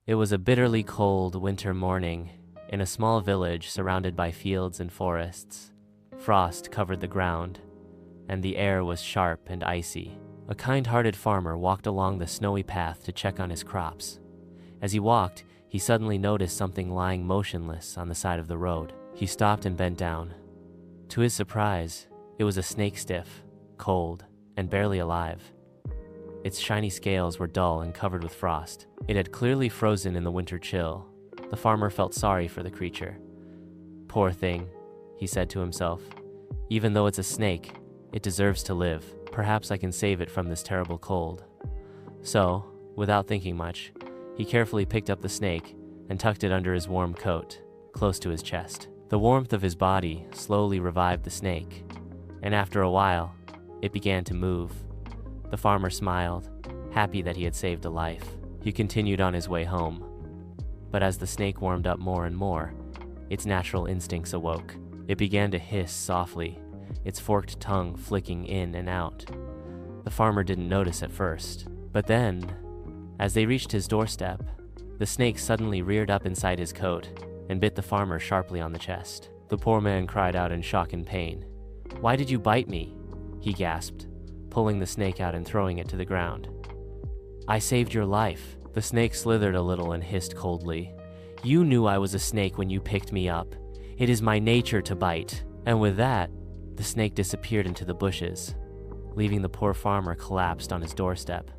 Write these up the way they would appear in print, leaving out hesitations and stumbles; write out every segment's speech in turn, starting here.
It was a bitterly cold winter morning in a small village surrounded by fields and forests. Frost covered the ground, and the air was sharp and icy. A kind-hearted farmer walked along the snowy path to check on his crops. As he walked, he suddenly noticed something lying motionless on the side of the road. He stopped and bent down. To his surprise, it was a snake, stiff, cold, and barely alive. Its shiny scales were dull and covered with frost. It had clearly frozen in the winter chill. The farmer felt sorry for the creature. "Poor thing," he said to himself. "Even though it's a snake, it deserves to live. Perhaps I can save it from this terrible cold." So, without thinking much, he carefully picked up the snake and tucked it under his warm coat, close to his chest. The warmth of his body slowly revived the snake, and after a while, it began to move. The farmer smiled, happy that he had saved a life. He continued on his way home. But as the snake warmed up more and more, its natural instincts awoke. It began to hiss softly, its forked tongue flicking in and out. The farmer didn't notice at first, but then, as they reached his doorstep, the snake suddenly reared up inside his coat and bit the farmer sharply on the chest. The poor man cried out in shock and pain. "Why did you bite me?" he gasped, pulling the snake out and throwing it to the ground. "I saved your life." The snake slithered a little and hissed coldly. "You knew I was a snake when you picked me up. It is my nature to bite." And with that, the snake disappeared into the bushes, leaving the poor farmer collapsed on his doorstep,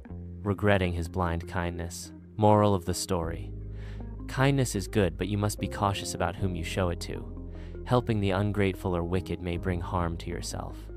regretting his blind kindness. Moral of the story: kindness is good, but you must be cautious about whom you show it to. Helping the ungrateful or wicked may bring harm to yourself.